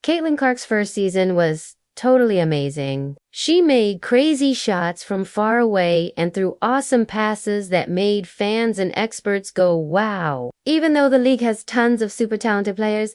Caitlin Clark's first season was totally amazing. She made crazy shots from far away and threw awesome passes that made fans and experts go, wow. Even though the league has tons of super talented players,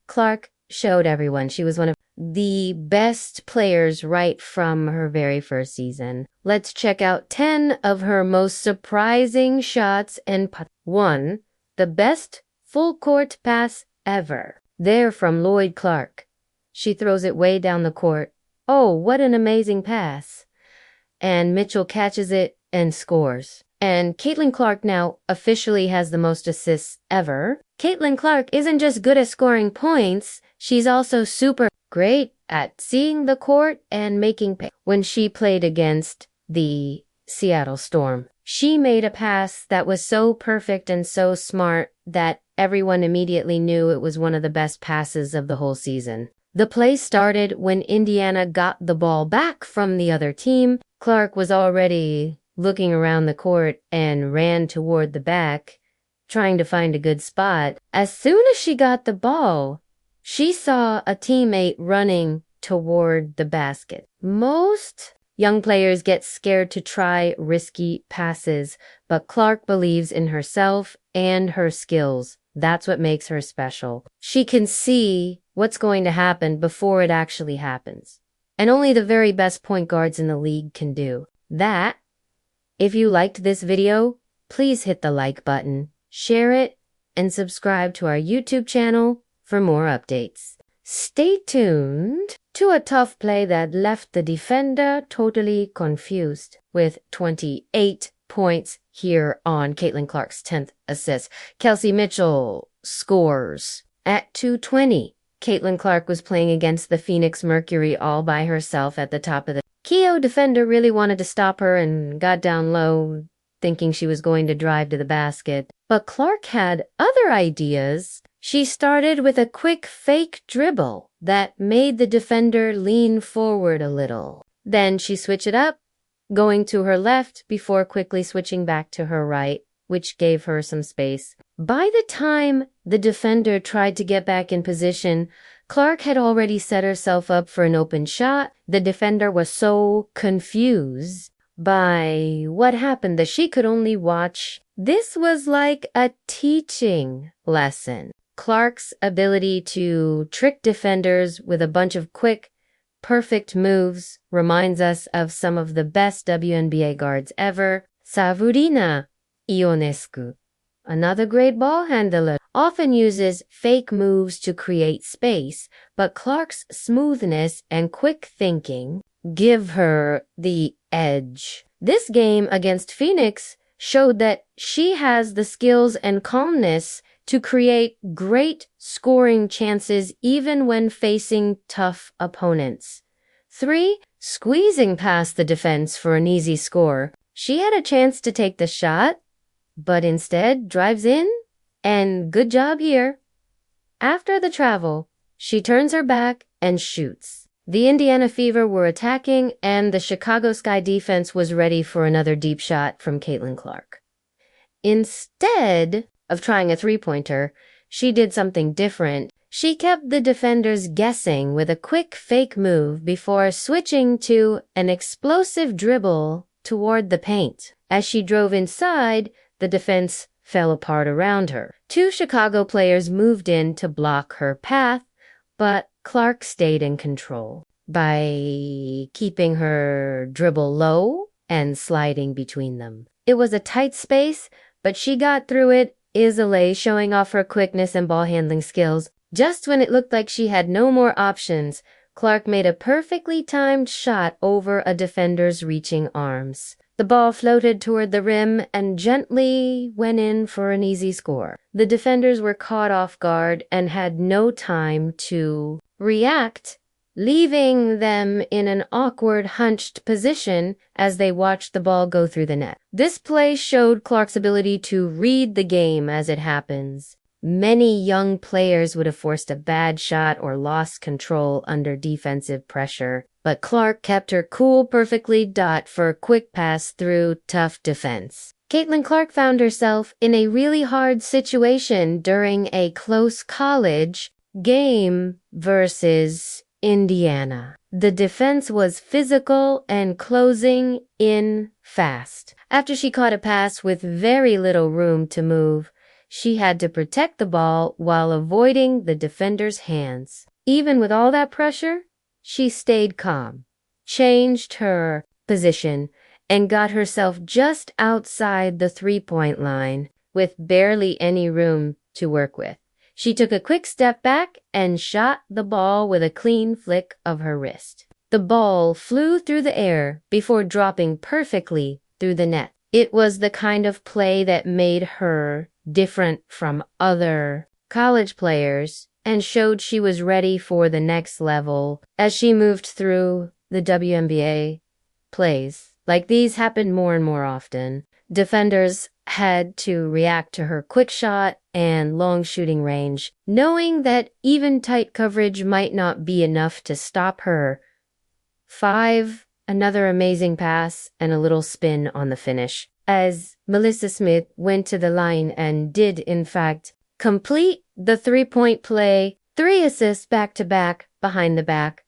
Clark showed everyone she was one of the best players right from her very first season. Let's check out 10 of her most surprising shots and 1. The best full court pass ever. There from Lloyd Clark. She throws it way down the court. Oh, what an amazing pass. And Mitchell catches it and scores. And Caitlin Clark now officially has the most assists ever. Caitlin Clark isn't just good at scoring points, she's also super great at seeing the court and making pay. When she played against the Seattle Storm, she made a pass that was so perfect and so smart that everyone immediately knew it was one of the best passes of the whole season. The play started when Indiana got the ball back from the other team. Clark was already looking around the court and ran toward the back, trying to find a good spot. As soon as she got the ball, she saw a teammate running toward the basket. Most young players get scared to try risky passes, but Clark believes in herself and her skills. That's what makes her special. She can see what's going to happen before it actually happens. And only the very best point guards in the league can do that. If you liked this video, please hit the like button, share it, and subscribe to our YouTube channel for more updates. Stay tuned to a tough play that left the defender totally confused. With 28 points here on Caitlin Clark's 10th assist, Kelsey Mitchell scores. At 2:20, Caitlin Clark was playing against the Phoenix Mercury all by herself at the top of the Keo defender really wanted to stop her and got down low, thinking she was going to drive to the basket. But Clark had other ideas. She started with a quick fake dribble that made the defender lean forward a little. Then she switched it up, going to her left before quickly switching back to her right, which gave her some space. By the time the defender tried to get back in position, Clark had already set herself up for an open shot. The defender was so confused by what happened that she could only watch. This was like a teaching lesson. Clark's ability to trick defenders with a bunch of quick, perfect moves reminds us of some of the best WNBA guards ever. Savrina Ionescu, another great ball handler, often uses fake moves to create space, but Clark's smoothness and quick thinking give her the edge. This game against Phoenix showed that she has the skills and calmness to create great scoring chances even when facing tough opponents. 3. Squeezing past the defense for an easy score. She had a chance to take the shot, but instead drives in, and good job here. After the travel, she turns her back and shoots. The Indiana Fever were attacking, and the Chicago Sky defense was ready for another deep shot from Caitlin Clark. Instead of trying a three-pointer, she did something different. She kept the defenders guessing with a quick fake move before switching to an explosive dribble toward the paint. As she drove inside, the defense fell apart around her. 2 Chicago players moved in to block her path, but Clark stayed in control by keeping her dribble low and sliding between them. It was a tight space, but she got through it easily, showing off her quickness and ball handling skills. Just when it looked like she had no more options, Clark made a perfectly timed shot over a defender's reaching arms. The ball floated toward the rim and gently went in for an easy score. The defenders were caught off guard and had no time to react, leaving them in an awkward hunched position as they watched the ball go through the net. This play showed Clark's ability to read the game as it happens. Many young players would have forced a bad shot or lost control under defensive pressure, but Clark kept her cool perfectly for a quick pass through tough defense. Caitlin Clark found herself in a really hard situation during a close college game versus Indiana. The defense was physical and closing in fast. After she caught a pass with very little room to move, she had to protect the ball while avoiding the defender's hands. Even with all that pressure, she stayed calm, changed her position, and got herself just outside the three-point line with barely any room to work with. She took a quick step back and shot the ball with a clean flick of her wrist. The ball flew through the air before dropping perfectly through the net. It was the kind of play that made her different from other college players and showed she was ready for the next level. As she moved through the WNBA, plays like these happened more and more often. Defenders had to react to her quick shot and long shooting range, knowing that even tight coverage might not be enough to stop her. 5, another amazing pass and a little spin on the finish, as Melissa Smith went to the line and did, in fact, complete the three-point play, 3 assists back-to-back behind the back.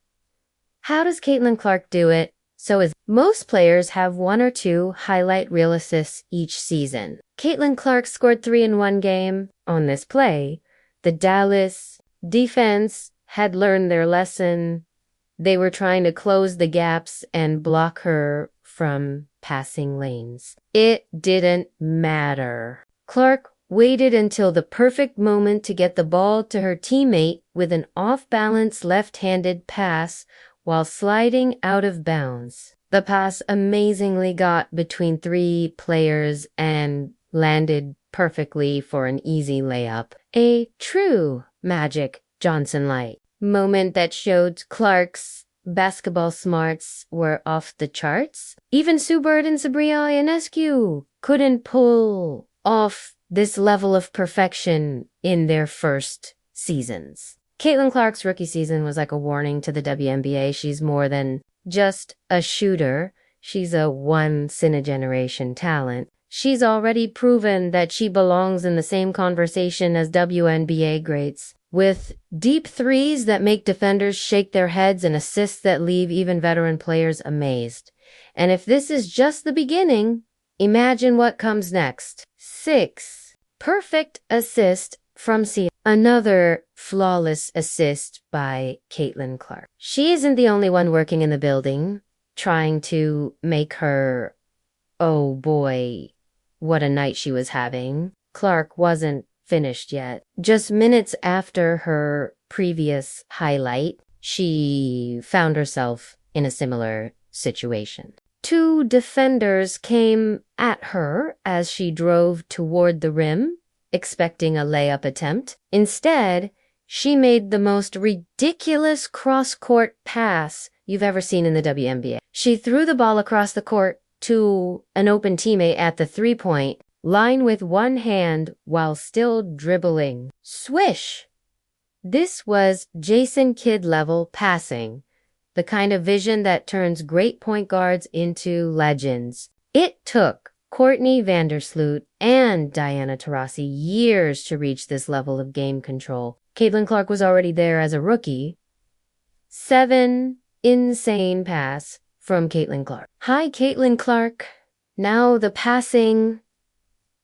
How does Caitlin Clark do it? So as most players have 1 or 2 highlight reel assists each season. Caitlin Clark scored 3 in one game on this play. The Dallas defense had learned their lesson. They were trying to close the gaps and block her from passing lanes. It didn't matter. Clark waited until the perfect moment to get the ball to her teammate with an off-balance left-handed pass while sliding out of bounds. The pass amazingly got between 3 players and landed perfectly for an easy layup. A true Magic Johnson-like moment that showed Clark's basketball smarts were off the charts. Even Sue Bird and Sabrina Ionescu couldn't pull off this level of perfection in their first seasons. Caitlin Clark's rookie season was like a warning to the WNBA. She's more than just a shooter. She's a once-in-a-generation talent. She's already proven that she belongs in the same conversation as WNBA greats, with deep threes that make defenders shake their heads and assists that leave even veteran players amazed. And if this is just the beginning, imagine what comes next. 6. Perfect assist from Sia. Another flawless assist by Caitlin Clark. She isn't the only one working in the building, trying to make her, oh boy, what a night she was having. Clark wasn't finished yet. Just minutes after her previous highlight, she found herself in a similar situation. 2 defenders came at her as she drove toward the rim, expecting a layup attempt. Instead, she made the most ridiculous cross-court pass you've ever seen in the WNBA. She threw the ball across the court to an open teammate at the three-point line with one hand while still dribbling. Swish! This was Jason Kidd-level passing, the kind of vision that turns great point guards into legends. It took Courtney Vandersloot and Diana Taurasi years to reach this level of game control. Caitlin Clark was already there as a rookie. 7 insane pass from Caitlin Clark. Hi, Caitlin Clark. Now the passing.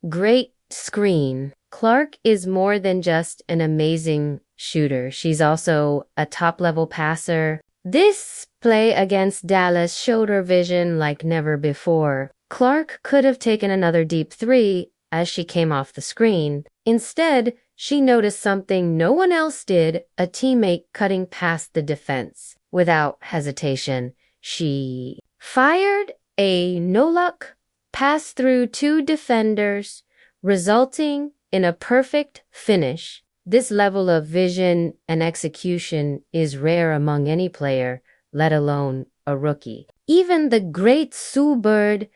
Great screen. Clark is more than just an amazing shooter. She's also a top-level passer. This play against Dallas showed her vision like never before. Clark could have taken another deep 3 as she came off the screen. Instead, she noticed something no one else did, a teammate cutting past the defense. Without hesitation, she fired a no-look pass through 2 defenders, resulting in a perfect finish. This level of vision and execution is rare among any player, let alone a rookie. Even the great Sue Bird,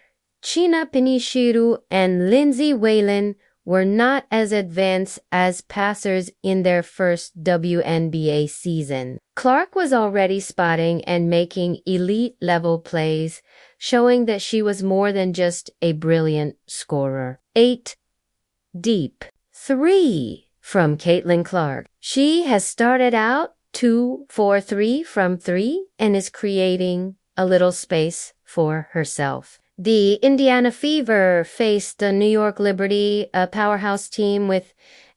China Pinishiru, and Lindsay Whalen were not as advanced as passers in their first WNBA season. Clark was already spotting and making elite-level plays, showing that she was more than just a brilliant scorer. 8. Deep 3 from Caitlin Clark. She has started out 2-4-3 from 3 and is creating a little space for herself. The Indiana Fever faced the New York Liberty, a powerhouse team with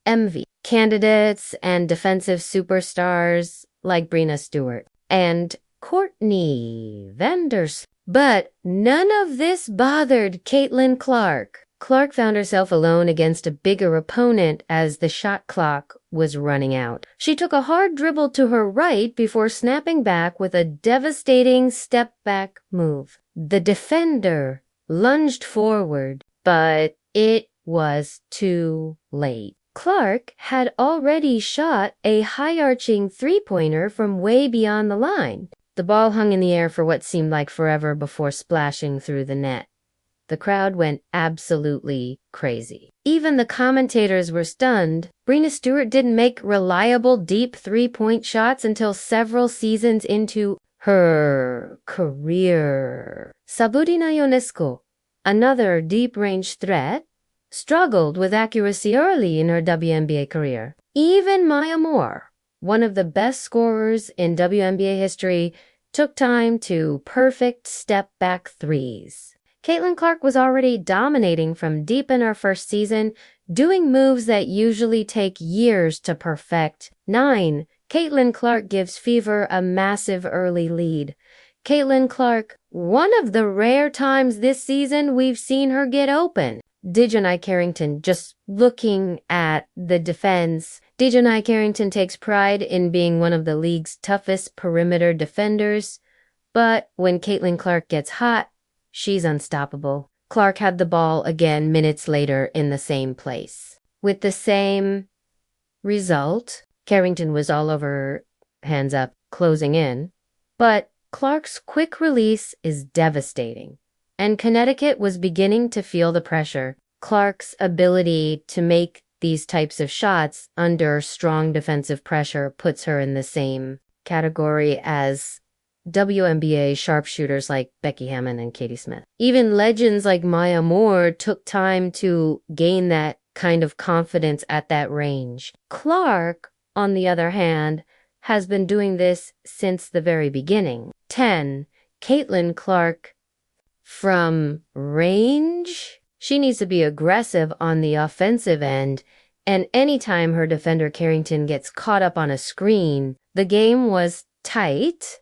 MV candidates and defensive superstars like Breena Stewart and Courtney Vanders. But none of this bothered Caitlin Clark. Clark found herself alone against a bigger opponent as the shot clock was running out. She took a hard dribble to her right before snapping back with a devastating step-back move. The defender lunged forward, but it was too late. Clark had already shot a high-arching three-pointer from way beyond the line. The ball hung in the air for what seemed like forever before splashing through the net. The crowd went absolutely crazy. Even the commentators were stunned. Breena Stewart didn't make reliable deep three-point shots until several seasons into her career. Sabrina Ionescu, another deep-range threat, struggled with accuracy early in her WNBA career. Even Maya Moore, one of the best scorers in WNBA history, took time to perfect step-back threes. Caitlin Clark was already dominating from deep in her first season, doing moves that usually take years to perfect. 9. Caitlin Clark gives Fever a massive early lead. Caitlin Clark, one of the rare times this season we've seen her get open. Dejanai Carrington just looking at the defense. Dejanai Carrington takes pride in being one of the league's toughest perimeter defenders, but when Caitlin Clark gets hot, she's unstoppable. Clark had the ball again minutes later in the same place. With the same result, Carrington was all over her, hands up, closing in. But Clark's quick release is devastating, and Connecticut was beginning to feel the pressure. Clark's ability to make these types of shots under strong defensive pressure puts her in the same category as WNBA sharpshooters like Becky Hammon and Katie Smith. Even legends like Maya Moore took time to gain that kind of confidence at that range. Clark, on the other hand, has been doing this since the very beginning. 10. Caitlin Clark from range. She needs to be aggressive on the offensive end, and anytime her defender Carrington gets caught up on a screen, the game was tight.